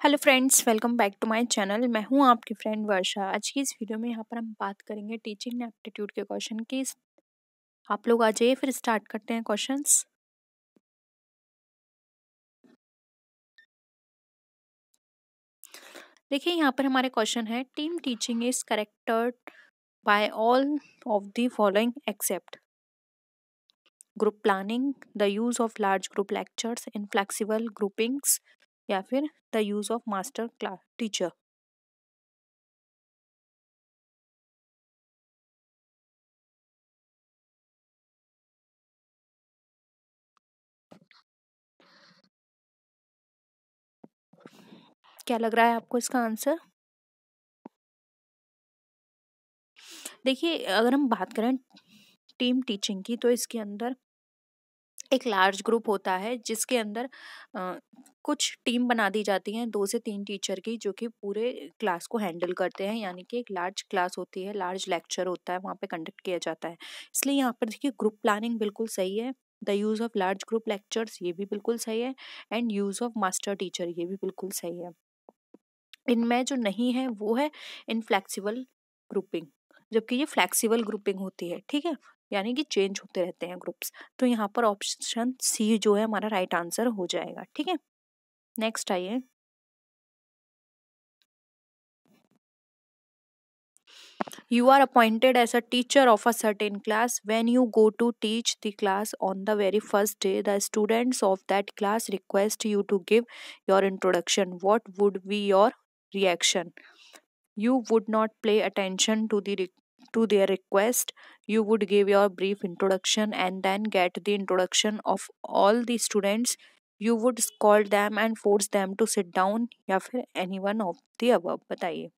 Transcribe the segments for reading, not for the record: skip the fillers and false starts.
Hello friends, welcome back to my channel. मैं हूं आपकी फ्रेंड वर्षा। आज की इस वीडियो में यहाँ पर हम बात करेंगे टीचिंग एप्टीट्यूड के क्वेश्चन की। आप लोग आ जाइए, फिर स्टार्ट करते हैं क्वेश्चंस। देखिए, यहाँ पर हमारे क्वेश्चन है, team teaching is corrected bye all of the following except group planning, the use of large group lectures, inflexible groupings, या फिर the use of master class teacher. क्या लग रहा है आपको इसका आंसर? देखिए, अगर हम बात करें टीम टीचिंग की, तो इसके अंदर एक लार्ज ग्रुप होता है जिसके अंदर कुछ टीम बना दी जाती हैं, 2 से 3 टीचर की, जो कि पूरे क्लास को हैंडल करते हैं। यानी कि एक लार्ज क्लास होती है, लार्ज लेक्चर होता है, वहाँ पे कंडक्ट किया जाता है। इसलिए यहाँ पर देखिए, ग्रुप प्लानिंग बिल्कुल सही है, the use of large group lectures ये भी बिल्कुल सही है, and use of master teacher ये भी बिल्कुल सही है। इनमें जो नहीं है वो है इनफ्लेक्सिबल ग्रुपिंग, जबकि ये फ्लेक्सिबल ग्रुपिंग होती है। ठीक है, यानी कि चेंज होते रहते हैं ग्रुप्स। तो यहाँ पर ऑप्शन सी जो है हमारा राइट आंसर हो जाएगा। ठीक है, नेक्स्ट आइए। You are appointed as a teacher of a certain class. When you go to teach the class on the very first day, the students of that class request you to give your introduction. What would be your reaction? You would not pay attention to to their request. You would give your brief introduction and then get the introduction of all the students. You would scold them and force them to sit down, या फिर any one of the above। बताइए,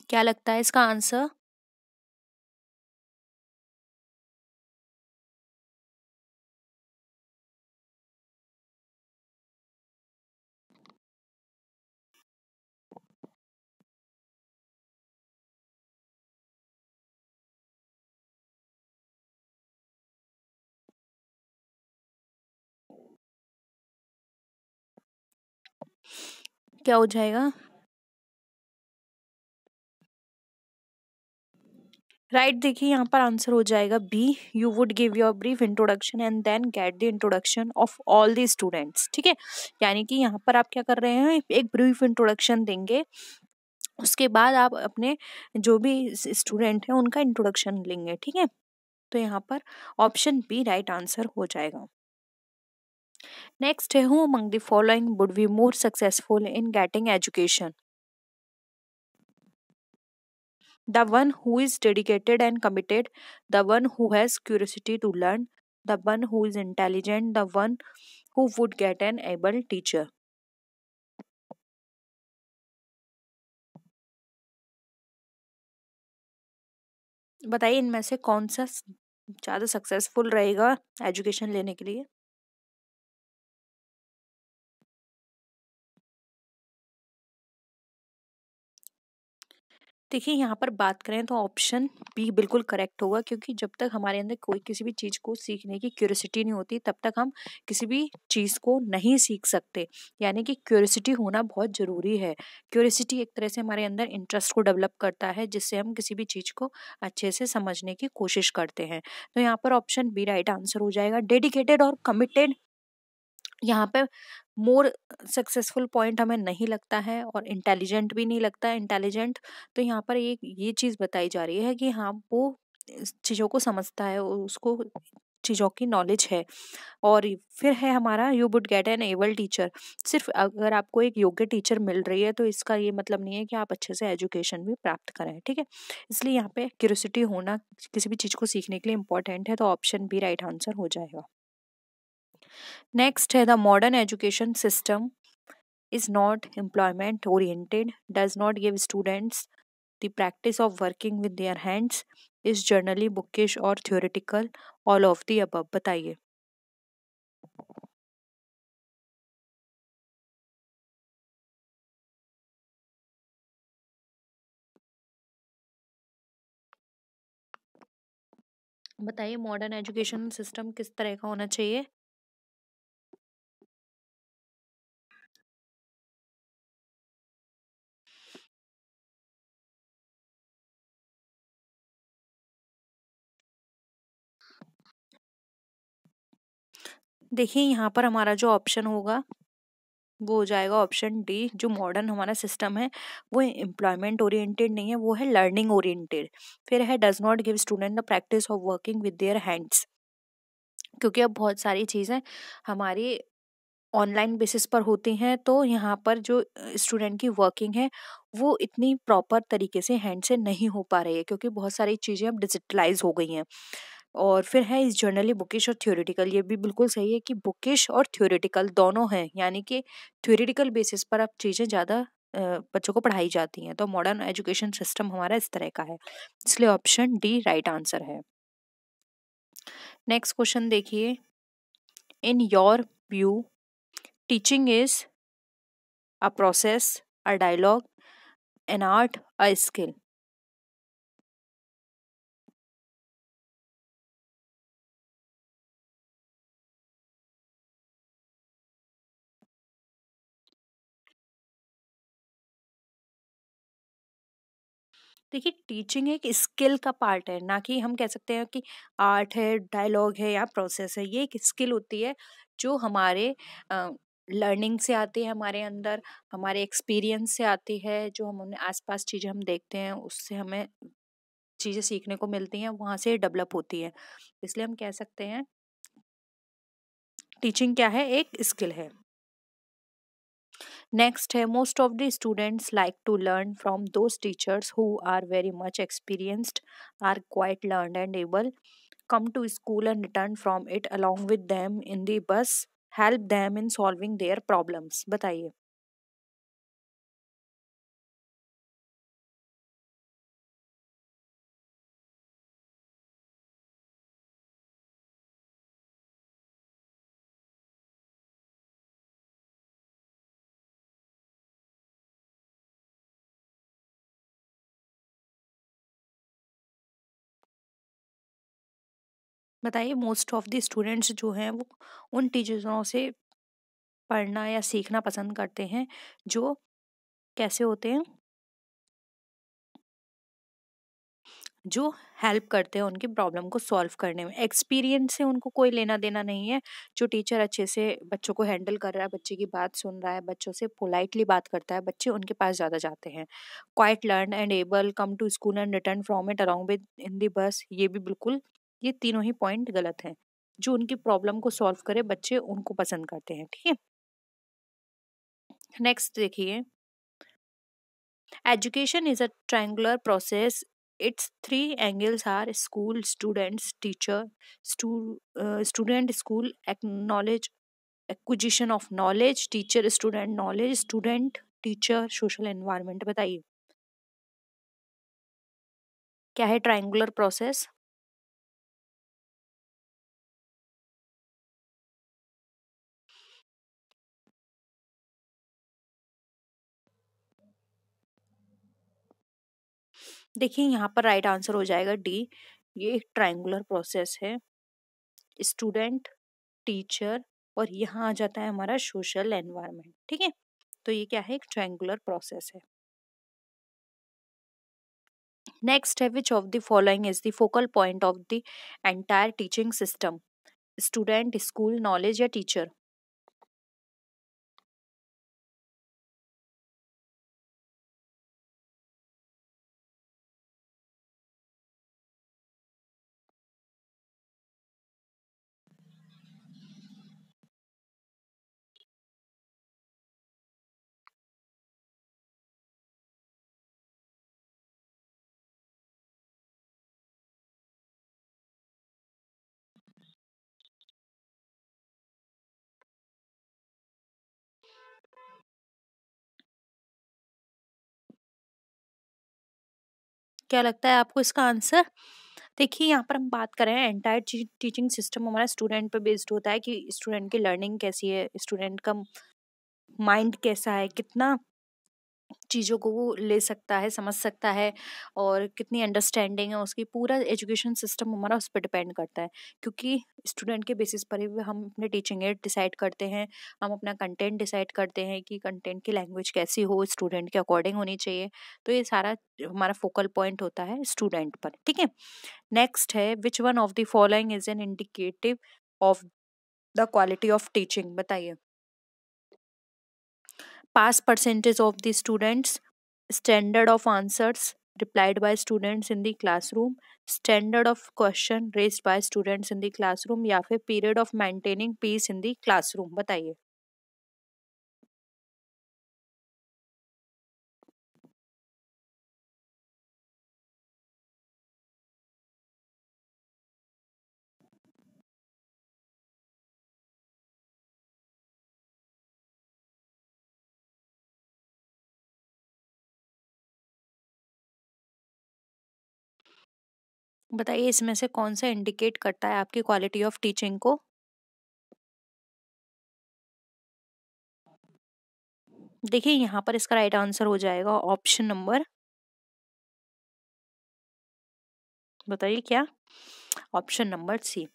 क्या लगता है इसका answer? क्या हो जाएगा? राइट, देखिए यहाँ पर आंसर हो जाएगा B, you would give your brief introduction and then get the introduction of all the students. ठीक है, यानी कि यहाँ पर आप क्या कर रहे हैं, एक ब्रीफ इंट्रोडक्शन देंगे, उसके बाद आप अपने जो भी स्टूडेंट हैं उनका इंट्रोडक्शन लेंगे। ठीक है, तो यहाँ पर ऑप्शन बी राइट आंसर हो जाएगा। नेक्स्ट है, who among the following would be more successful in getting education? The one who is dedicated and committed, the one who has curiosity to learn, the one who is intelligent, the one who would get an able teacher। बताइए, इनमें से कौन सा ज़्यादा successful रहेगा education लेने के लिए? देखिए, यहाँ पर बात करें तो ऑप्शन बी बिल्कुल करेक्ट होगा, क्योंकि जब तक हमारे अंदर कोई किसी भी चीज़ को सीखने की क्यूरियोसिटी नहीं होती, तब तक हम किसी भी चीज़ को नहीं सीख सकते। यानी कि क्यूरियोसिटी होना बहुत ज़रूरी है। क्यूरियोसिटी एक तरह से हमारे अंदर इंटरेस्ट को डेवलप करता है, जिससे हम किसी भी चीज़ को अच्छे से समझने की कोशिश करते हैं। तो यहाँ पर ऑप्शन बी राइट आंसर हो जाएगा। डेडिकेटेड और कमिटेड, यहाँ पे मोर सक्सेसफुल पॉइंट हमें नहीं लगता है, और इंटेलिजेंट भी नहीं लगता है। इंटेलिजेंट तो यहाँ पर एक ये चीज़ बताई जा रही है कि हाँ, वो चीज़ों को समझता है, उसको चीज़ों की नॉलेज है। और फिर है हमारा, you would get an able teacher. सिर्फ अगर आपको एक योग्य टीचर मिल रही है, तो इसका ये मतलब नहीं है कि आप अच्छे से एजुकेशन भी प्राप्त करें। ठीक है, इसलिए यहाँ पे क्यूरियोसिटी होना किसी भी चीज़ को सीखने के लिए इम्पोर्टेंट है। तो ऑप्शन बी राइट आंसर हो जाएगा। नेक्स्ट है, the modern education system is not employment oriented, does not give students the practice of working with their hands, is generally bookish or theoretical, all of the above। बताइए, बताइए modern education system किस तरह का होना चाहिए? देखिए यहाँ पर हमारा जो ऑप्शन होगा वो हो जाएगा ऑप्शन डी। जो मॉडर्न हमारा सिस्टम है वो एम्प्लॉयमेंट ओरिएंटेड नहीं है, वो है लर्निंग ओरिएंटेड। फिर है does not give student the practice of working with their hands, क्योंकि अब बहुत सारी चीज़ें हमारी ऑनलाइन बेसिस पर होती हैं, तो यहाँ पर जो स्टूडेंट की वर्किंग है वो इतनी प्रॉपर तरीके से हैंड से नहीं हो पा रही है, क्योंकि बहुत सारी चीज़ें अब डिजिटलाइज हो गई हैं। और फिर है इस जर्नली बुकिश और थ्योरेटिकल, ये भी बिल्कुल सही है कि बुकिश और थ्योरेटिकल दोनों हैं, यानी कि थ्योरेटिकल बेसिस पर अब चीज़ें ज़्यादा बच्चों को पढ़ाई जाती हैं। तो मॉडर्न एजुकेशन सिस्टम हमारा इस तरह का है, इसलिए ऑप्शन डी राइट आंसर है। नेक्स्ट क्वेश्चन देखिए, in your view teaching is a process, a dialogue, an art, a skill। देखिए टीचिंग एक स्किल का पार्ट है, ना कि हम कह सकते हैं कि आर्ट है, डायलॉग है या प्रोसेस है। ये एक स्किल होती है जो हमारे लर्निंग से आती है, हमारे अंदर हमारे एक्सपीरियंस से आती है, जो हम अपने आसपास चीज़ें हम देखते हैं उससे हमें चीज़ें सीखने को मिलती हैं, वहाँ से डेवलप होती है। इसलिए हम कह सकते हैं टीचिंग क्या है, एक स्किल है। Next है most of the students like to learn from those teachers who are very much experienced, are quite learned and able, come to school and return from it along with them in the bus, help them in solving their problems। बताइए। बताइए most of the students जो हैं वो उन टीचरों से पढ़ना या सीखना पसंद करते हैं जो कैसे होते हैं, जो हेल्प करते हैं उनकी प्रॉब्लम को सॉल्व करने में। एक्सपीरियंस से उनको कोई लेना देना नहीं है। जो टीचर अच्छे से बच्चों को हैंडल कर रहा है, बच्चे की बात सुन रहा है, बच्चों से पोलाइटली बात करता है, बच्चे उनके पास ज़्यादा जाते हैं। Quite learn and able, come to school and return from it along with in the bus, ये भी बिल्कुल, ये तीनों ही पॉइंट गलत हैं। जो उनकी प्रॉब्लम को सॉल्व करे बच्चे उनको पसंद करते हैं। ठीक है, नेक्स्ट देखिए, education is a triangular process. Its three angles are school, students, teacher, student, school, acknowledge, acquisition of knowledge, teacher, student, knowledge, student, teacher, social environment. बताइए क्या है ट्रायंगुलर प्रोसेस। देखिए यहाँ पर राइट आंसर हो जाएगा डी। ये एक ट्रायंगुलर प्रोसेस है, स्टूडेंट, टीचर और यहाँ आ जाता है हमारा सोशल एनवायरनमेंट। ठीक है, तो ये क्या है, एक ट्रायंगुलर प्रोसेस है। नेक्स्ट है which of the following is the focal point of the entire teaching system, student, school, knowledge या टीचर। क्या लगता है आपको इसका आंसर। देखिए यहाँ पर हम बात कर रहे हैं एंटायर टीचिंग सिस्टम हमारा स्टूडेंट पे बेस्ड होता है कि स्टूडेंट की लर्निंग कैसी है, स्टूडेंट का माइंड कैसा है, कितना चीज़ों को वो ले सकता है, समझ सकता है और कितनी अंडरस्टैंडिंग है उसकी। पूरा एजुकेशन सिस्टम हमारा उस पर डिपेंड करता है, क्योंकि स्टूडेंट के बेसिस पर ही हम अपने टीचिंग एड डिसाइड करते हैं, हम अपना कंटेंट डिसाइड करते हैं कि कंटेंट की लैंग्वेज कैसी हो, स्टूडेंट के अकॉर्डिंग होनी चाहिए। तो ये सारा हमारा फोकल पॉइंट होता है स्टूडेंट पर। ठीक है, नेक्स्ट है which one of the following is an indicative of the quality of teaching, बताइए। Pass percentage of the students, standard of answers replied by students in the classroom, standard of question raised by students in the classroom, या फिर period of maintaining peace in the classroom, बताइए। बताइए इसमें से कौन सा indicate करता है आपकी क्वालिटी ऑफ टीचिंग को। देखिए यहाँ पर इसका राइट आंसर हो जाएगा ऑप्शन नंबर, बताइए क्या, ऑप्शन नंबर सी।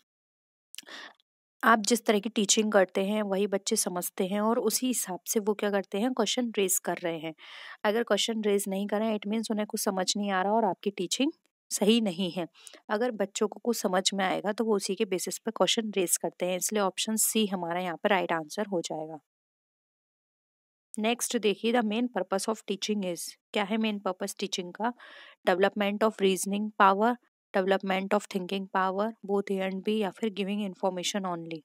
आप जिस तरह की टीचिंग करते हैं वही बच्चे समझते हैं और उसी हिसाब से वो क्या करते हैं, क्वेश्चन रेज कर रहे हैं। अगर क्वेश्चन रेज नहीं कर रहे हैं इट मीन्स उन्हें कुछ समझ नहीं आ रहा और आपकी टीचिंग सही नहीं है। अगर बच्चों को कुछ समझ में आएगा तो वो उसी के बेसिस पर क्वेश्चन रेज करते हैं, इसलिए ऑप्शन सी हमारा यहाँ पर राइट आंसर हो जाएगा। नेक्स्ट देखिए, the main purpose of teaching is, क्या है मेन पर्पस टीचिंग का। Development of reasoning power, development of thinking power, both A and B, या फिर गिविंग इंफॉर्मेशन ओनली।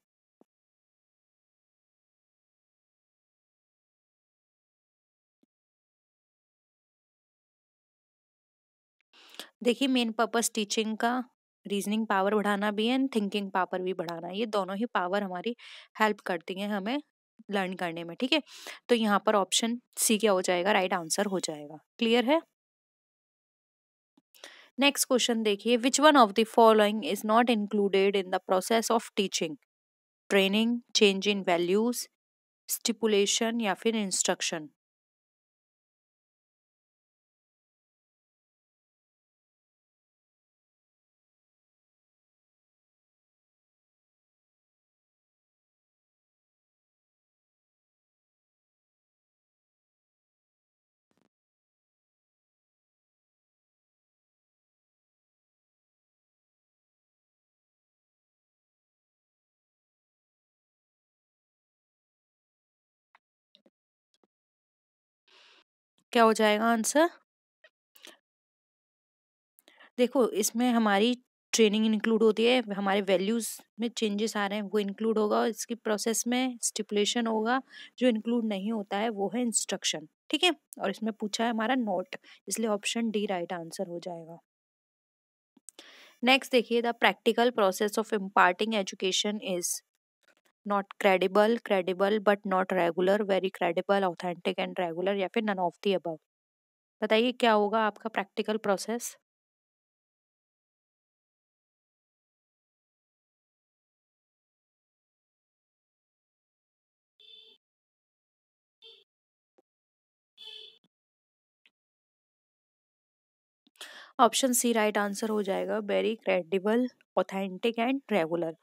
देखिए मेन पर्पस टीचिंग का रीजनिंग पावर बढ़ाना भी है एंड थिंकिंग पावर भी बढ़ाना है, ये दोनों ही पावर हमारी हेल्प करती हैं हमें लर्न करने में, ठीक है। तो यहाँ पर ऑप्शन सी क्या हो जाएगा, राइट आंसर हो जाएगा। क्लियर है। नेक्स्ट क्वेश्चन देखिए, विच one of the following is not included in the process of teaching. Training, change in values, stipulation, या फिर इंस्ट्रक्शन। क्या हो जाएगा आंसर। देखो इसमें हमारी ट्रेनिंग इंक्लूड होती है, हमारे वैल्यूज में चेंजेस आ रहे हैं वो इंक्लूड होगा, इसकी प्रोसेस में स्टिपुलेशन होगा, जो इंक्लूड नहीं होता है वो है इंस्ट्रक्शन, ठीक है। और इसमें पूछा है हमारा नोट, इसलिए ऑप्शन डी राइट आंसर हो जाएगा। नेक्स्ट देखिए, the practical process of imparting education is not credible, credible but not regular, very credible, authentic and regular, या फिर नन ऑफ द अबव। बताइए क्या होगा आपका practical process. Option C right answer हो जाएगा, very credible, authentic and regular.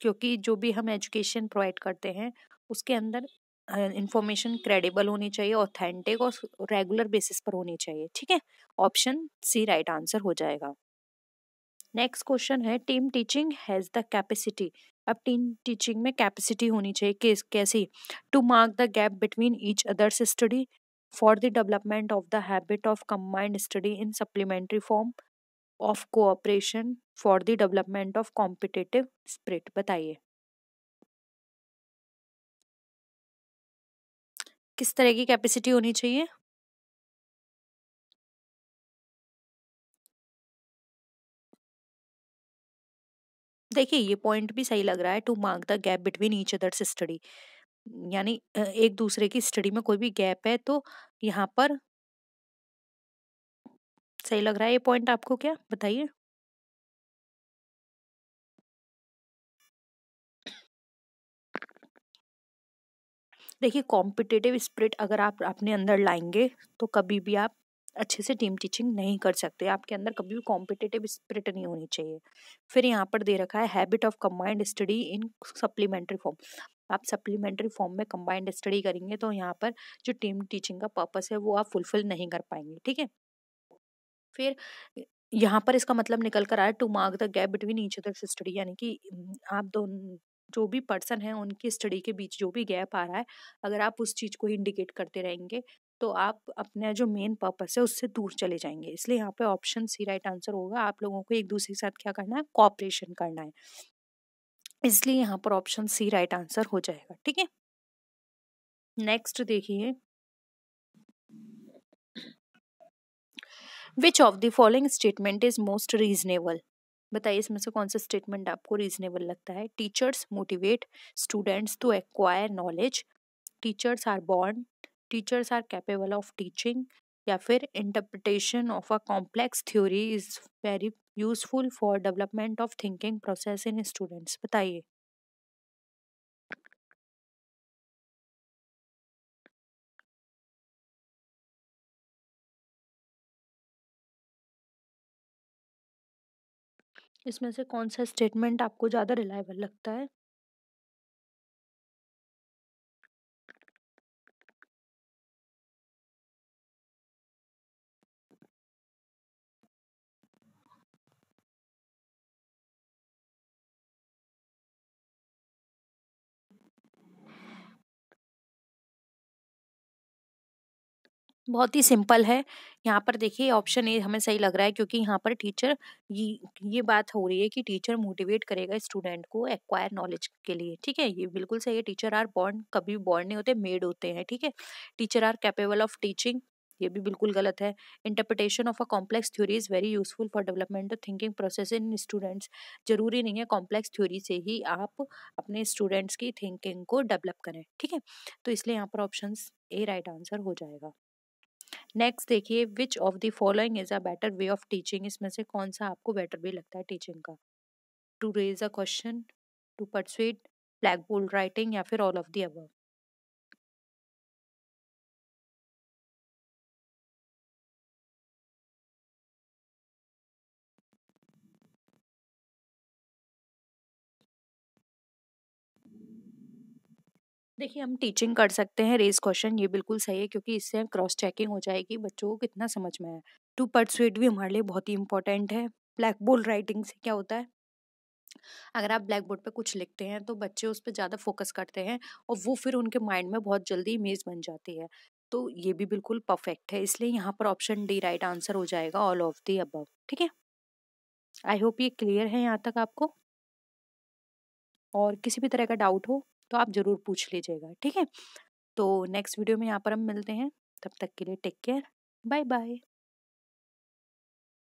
क्योंकि जो भी हम एजुकेशन प्रोवाइड करते हैं उसके अंदर इंफॉर्मेशन क्रेडिबल होनी चाहिए, ऑथेंटिक और रेगुलर बेसिस पर होनी चाहिए, ठीक है। ऑप्शन सी राइट आंसर हो जाएगा। नेक्स्ट क्वेश्चन है, team teaching has the capacity. अब टीम टीचिंग में कैपेसिटी होनी चाहिए, कैसी, to mark the gap between each others study, for the development of the habit of combined study in supplementary form, of cooperation, for the development of competitive spirit. बताइए किस तरह की capacity होनी चाहिए। देखिए ये पॉइंट भी सही लग रहा है, to mark the gap between each others study, यानी एक दूसरे की स्टडी में कोई भी गैप है तो यहाँ पर सही लग रहा है ये पॉइंट आपको, क्या बताइए। देखिए कॉम्पिटिटिव स्पिरिट अगर आप अपने अंदर लाएंगे तो कभी भी आप अच्छे से टीम टीचिंग नहीं कर सकते, आपके अंदर कभी भी कॉम्पिटिटिव स्पिरिट नहीं होनी चाहिए। फिर यहाँ पर दे रखा है habit of combined study in supplementary form, आप सप्लीमेंट्री फॉर्म में कंबाइंड स्टडी करेंगे तो यहाँ पर जो टीम टीचिंग का पर्पस है वो आप फुलफिल नहीं कर पाएंगे, ठीक है। फिर यहाँ पर इसका मतलब निकल कर आया to mark the gap between each others study, यानी कि आप दोनों जो भी पर्सन है उनकी स्टडी के बीच जो भी गैप आ रहा है, अगर आप उस चीज को इंडिकेट करते रहेंगे तो आप अपना जो मेन पर्पस है उससे दूर चले जाएंगे। इसलिए यहाँ पे ऑप्शन सी राइट आंसर होगा। आप लोगों को एक दूसरे के साथ क्या करना है, कोऑपरेशन करना है, इसलिए यहाँ पर ऑप्शन सी राइट आंसर हो जाएगा। ठीक है, नेक्स्ट देखिए, which of the following statement is most reasonable. बताइए इसमें से कौन सा स्टेटमेंट आपको रीजनेबल लगता है। Teachers motivate students to acquire knowledge, teachers are born, teachers are capable of teaching, या फिर interpretation of a complex theory is very useful for development of thinking process in students. बताइए। इसमें से कौन सा स्टेटमेंट आपको ज़्यादा रिलायबल लगता है। बहुत ही सिंपल है। यहाँ पर देखिए ऑप्शन ए हमें सही लग रहा है, क्योंकि यहाँ पर टीचर, ये बात हो रही है कि टीचर मोटिवेट करेगा स्टूडेंट को एक्वायर नॉलेज के लिए। ठीक है, ये बिल्कुल सही है। टीचर आर बॉर्न, कभी बॉर्न नहीं होते, मेड होते हैं। ठीक है, teacher are capable of teaching, ये भी बिल्कुल गलत है। Interpretation of a complex theory is very useful for development of thinking process in students. जरूरी नहीं है कॉम्प्लेक्स थ्योरी से ही आप अपने स्टूडेंट्स की थिंकिंग को डेवलप करें। ठीक है, तो इसलिए यहाँ पर ऑप्शन ए राइट आंसर हो जाएगा। नेक्स्ट देखिए, which of the following is a better way of teaching. इसमें से कौन सा आपको बेटर वे लगता है टीचिंग का। To raise a question, to परsuade, ब्लैक बोल्ड राइटिंग, या फिर ऑल ऑफ द अबव। देखिए हम टीचिंग कर सकते हैं, रेज क्वेश्चन ये बिल्कुल सही है, क्योंकि इससे क्रॉस चेकिंग हो जाएगी बच्चों को कितना समझ में आया। टू परsuade भी हमारे लिए बहुत ही इंपॉर्टेंट है। ब्लैक बोल्ड राइटिंग से क्या होता है, अगर आप ब्लैक बोर्ड पे कुछ लिखते हैं तो बच्चे उस पर ज़्यादा फोकस करते हैं और वो फिर उनके माइंड में बहुत जल्दी इमेज बन जाती है। तो ये भी बिल्कुल परफेक्ट है, इसलिए यहाँ पर ऑप्शन डी राइट आंसर हो जाएगा, ऑल ऑफ दी अबव। ठीक है, आई होप ये क्लियर है यहाँ तक आपको। और किसी भी तरह का डाउट हो तो आप ज़रूर पूछ लीजिएगा। ठीक है, तो नेक्स्ट वीडियो में यहाँ पर हम मिलते हैं, तब तक के लिए टेक केयर, बाय बाय।